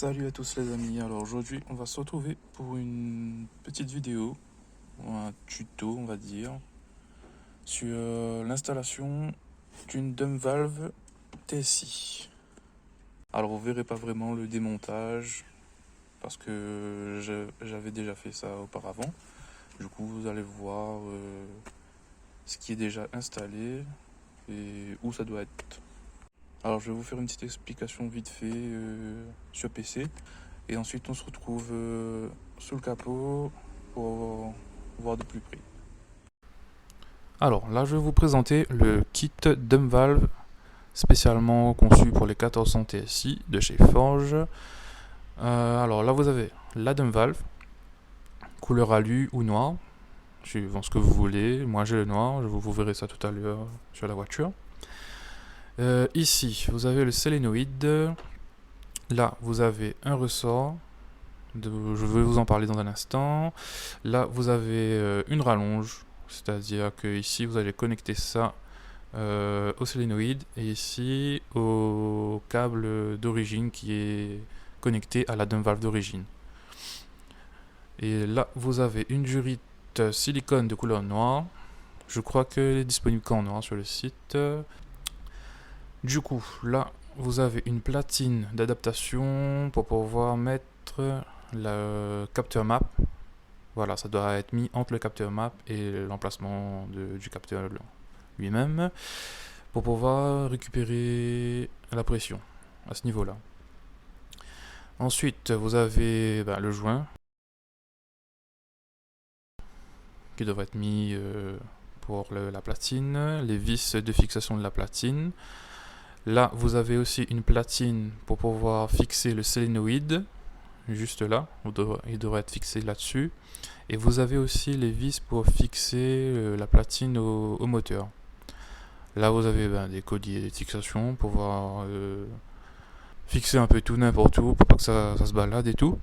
Salut à tous les amis, alors aujourd'hui on va se retrouver pour une petite vidéo, ou un tuto on va dire, sur l'installation d'une dumb valve TSI. Alors vous verrez pas vraiment le démontage, parce que j'avais déjà fait ça auparavant. Du coup vous allez voir ce qui est déjà installé et où ça doit être. Alors je vais vous faire une petite explication vite fait sur PC. Et ensuite on se retrouve sous le capot pour voir de plus près. Alors là je vais vous présenter le kit dumb valve spécialement conçu pour les 1400 TSI de chez Forge. Alors là vous avez la dumb valve, couleur alu ou noir, suivant ce que vous voulez. Moi j'ai le noir, vous verrez ça tout à l'heure sur la voiture. Ici vous avez le solénoïde. Là vous avez un ressort. Je vais vous en parler dans un instant. Là, vous avez une rallonge, c'est-à-dire que ici, vous allez connecter ça au solénoïde et ici au câble d'origine qui est connecté à la dumb valve d'origine. Et là, vous avez une durite silicone de couleur noire. Je crois qu'elle est disponible qu'en noir sur le site. Du coup, là, vous avez une platine d'adaptation pour pouvoir mettre le capteur map. Voilà, ça doit être mis entre le capteur map et l'emplacement du capteur lui-même pour pouvoir récupérer la pression à ce niveau-là. Ensuite, vous avez le joint qui devrait être mis pour la platine, les vis de fixation de la platine. Là, vous avez aussi une platine pour pouvoir fixer le solénoïde. Juste là, il devrait être fixé là-dessus. Et vous avez aussi les vis pour fixer la platine au moteur. Là, vous avez des colliers de fixation pour pouvoir fixer un peu tout n'importe où pour pas que ça se balade et tout.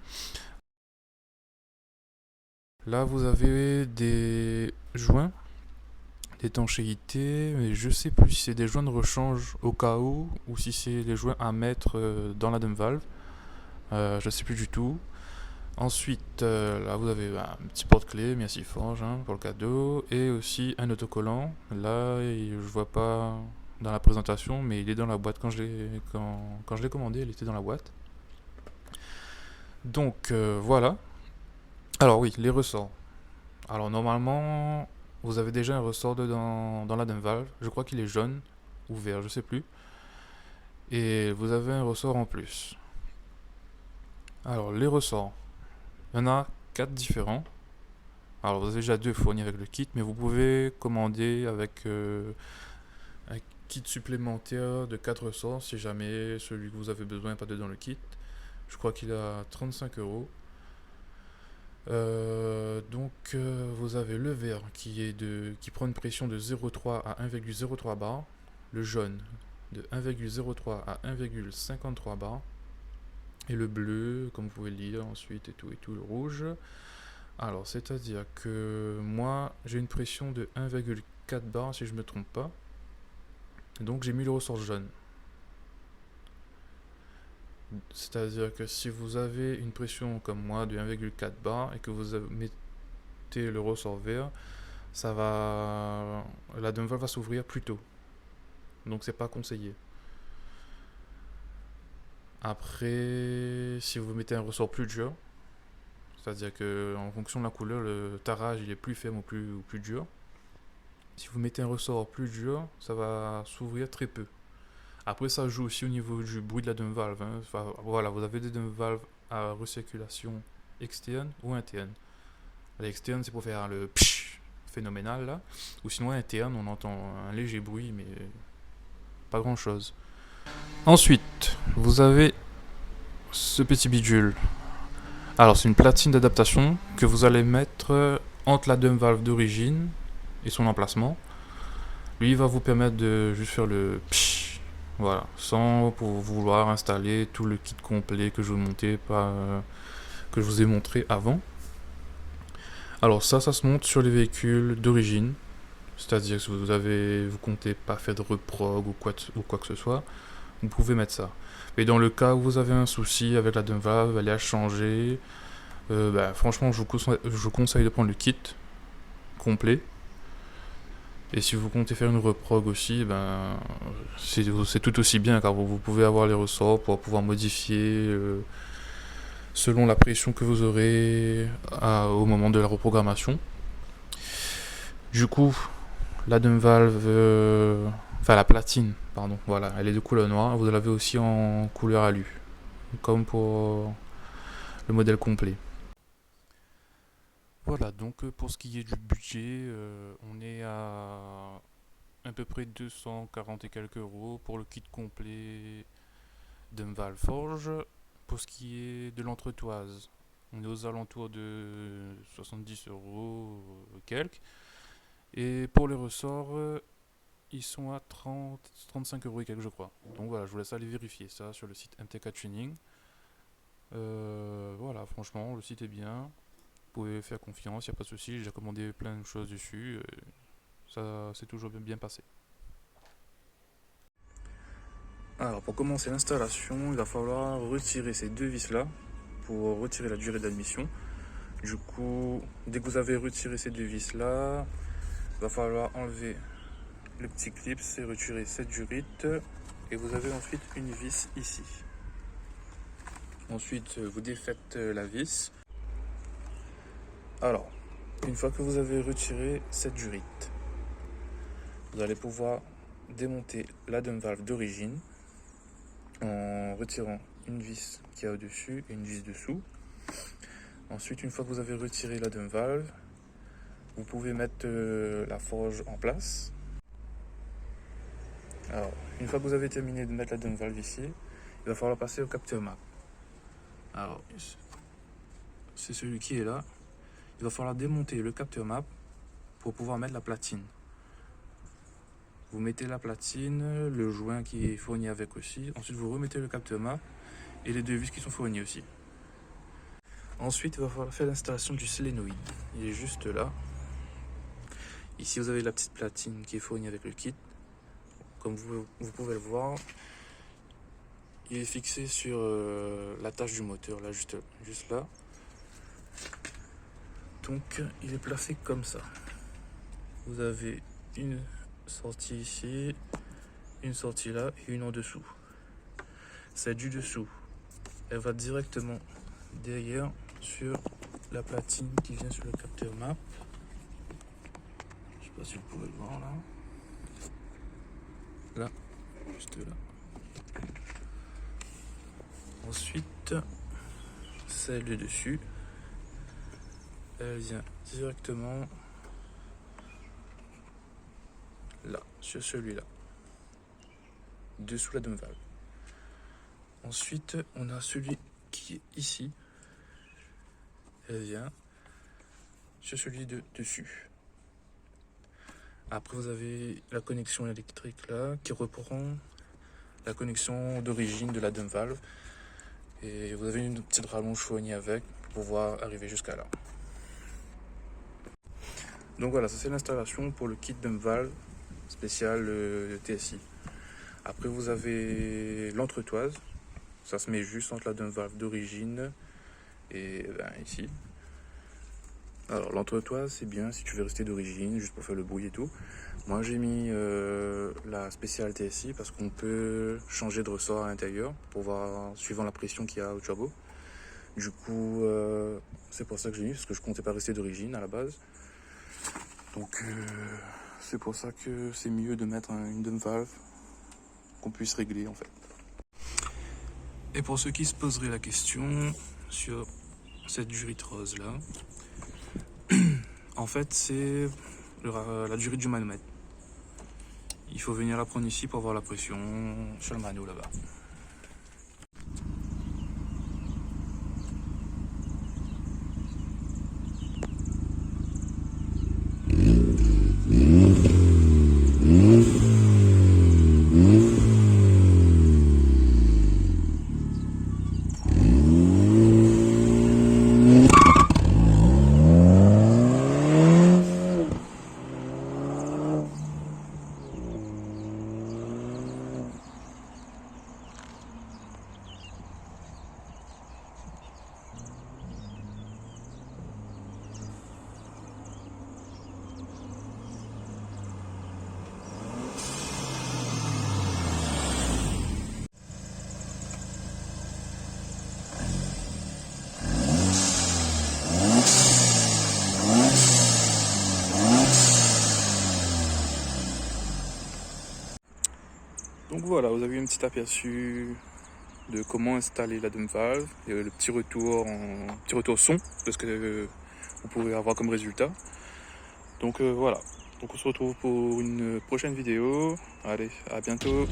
Là, vous avez des joints d'étanchéité, mais je sais plus si c'est des joints de rechange au cas où ou si c'est les joints à mettre dans la dumb valve. Je sais plus du tout. Ensuite, là vous avez un petit porte-clés, merci Forge pour le cadeau, et aussi un autocollant. Là, je vois pas dans la présentation, mais il est dans la boîte. Quand je l'ai commandé, il était dans la boîte. Donc voilà. Alors oui, les ressorts. Alors normalement, vous avez déjà un ressort dans la dumb valve. Je crois qu'il est jaune ou vert, je sais plus. Et vous avez un ressort en plus. Alors les ressorts. Il y en a 4 différents. Alors vous avez déjà 2 fournis avec le kit, mais vous pouvez commander avec un kit supplémentaire de 4 ressorts si jamais celui que vous avez besoin n'est pas dedans le kit. Je crois qu'il a 35 €. Donc vous avez le vert qui prend une pression de 0,3 à 1,03 bar, le jaune de 1,03 à 1,53 bar, et le bleu, comme vous pouvez le lire ensuite, et tout, le rouge. Alors, c'est-à-dire que moi, j'ai une pression de 1,4 bar, si je ne me trompe pas. Donc, j'ai mis le ressort jaune. C'est-à-dire que si vous avez une pression comme moi de 1,4 bar et que vous mettez le ressort vert, la dumb valve va s'ouvrir plus tôt. Donc, c'est pas conseillé. Après, si vous mettez un ressort plus dur, c'est-à-dire que en fonction de la couleur, le tarage il est plus ferme ou plus dur. Si vous mettez un ressort plus dur, ça va s'ouvrir très peu. Après, ça joue aussi au niveau du bruit de la dumb valve. Enfin, voilà, vous avez des dumb valves à recirculation externe ou interne. L'externe, c'est pour faire le psh phénoménal là. Ou sinon, interne, on entend un léger bruit, mais pas grand chose. Ensuite, vous avez ce petit bidule. Alors, c'est une platine d'adaptation que vous allez mettre entre la dumb valve d'origine et son emplacement. Lui, il va vous permettre de juste faire le psh, voilà, sans vouloir installer tout le kit complet que je vous ai montré avant. Alors ça se monte sur les véhicules d'origine, c'est-à-dire que si vous comptez pas faire de reprog ou quoi que ce soit, vous pouvez mettre ça. Et dans le cas où vous avez un souci avec la dump valve, elle est à changer, franchement, je vous conseille de prendre le kit complet. Et si vous comptez faire une reprog aussi, c'est tout aussi bien, car vous pouvez avoir les ressorts pour pouvoir modifier selon la pression que vous aurez au moment de la reprogrammation. Du coup, la dump valve, la platine, pardon, voilà, elle est de couleur noire. Vous l'avez aussi en couleur alu, comme pour le modèle complet. Voilà, donc pour ce qui est du budget, on est à peu près 240 et quelques euros pour le kit complet d'un Valve Forge. Pour ce qui est de l'entretoise, on est aux alentours de 70 euros quelques. Et pour les ressorts, ils sont à 35 euros et quelques, je crois. Donc voilà, je vous laisse aller vérifier ça sur le site MTK Tuning. Voilà, franchement, le site est bien. Vous pouvez faire confiance, il n'y a pas de souci. J'ai commandé plein de choses dessus. Ça s'est toujours bien passé. Alors pour commencer l'installation, il va falloir retirer ces deux vis là pour retirer la durée d'admission. Du coup, dès que vous avez retiré ces deux vis là, il va falloir enlever le petit clip et retirer cette durite. Et vous avez ensuite une vis ici. Ensuite, vous défaites la vis. Alors, une fois que vous avez retiré cette durite, vous allez pouvoir démonter la dump valve d'origine en retirant une vis qui est au-dessus et une vis dessous. Ensuite, une fois que vous avez retiré la dump valve, vous pouvez mettre la forge en place. Alors, une fois que vous avez terminé de mettre la dump valve ici, il va falloir passer au capteur map. Alors, c'est celui qui est là. Il va falloir démonter le capteur map pour pouvoir mettre la platine. Vous mettez la platine, le joint qui est fourni avec aussi. Ensuite, vous remettez le capteur map et les deux vis qui sont fournies aussi. Ensuite, il va falloir faire l'installation du solénoïde. Il est juste là. Ici, vous avez la petite platine qui est fournie avec le kit. Comme vous pouvez le voir, il est fixé sur l'attache du moteur, là, juste là. Donc, il est placé comme ça. Vous avez une sortie ici, une sortie là et une en dessous. Celle du dessous, elle va directement derrière sur la platine qui vient sur le capteur map. Je sais pas si vous pouvez le voir là. Là, juste là. Ensuite, celle de dessus, elle vient directement là, sur celui-là, dessous la dump valve. Ensuite, on a celui qui est ici, elle vient sur celui de dessus. Après, vous avez la connexion électrique là, qui reprend la connexion d'origine de la dump valve. Et vous avez une petite rallonge fournie avec pour pouvoir arriver jusqu'à là. Donc voilà, ça c'est l'installation pour le kit dump valve spécial TSI. Après, vous avez l'entretoise. Ça se met juste entre la dump valve d'origine et ici. Alors l'entretoise c'est bien si tu veux rester d'origine, juste pour faire le bruit et tout. Moi j'ai mis la spéciale TSI parce qu'on peut changer de ressort à l'intérieur pour voir suivant la pression qu'il y a au turbo. Du coup c'est pour ça que j'ai mis, parce que je comptais pas rester d'origine à la base. Donc c'est pour ça que c'est mieux de mettre une dump valve qu'on puisse régler en fait. Et pour ceux qui se poseraient la question sur cette durite rose là, en fait c'est la durite du manomètre. Il faut venir la prendre ici pour voir la pression sur le mano là-bas. Donc voilà, vous avez eu un petit aperçu de comment installer la dump valve et le petit retour son de ce que vous pouvez avoir comme résultat. Donc voilà, donc on se retrouve pour une prochaine vidéo. Allez, à bientôt.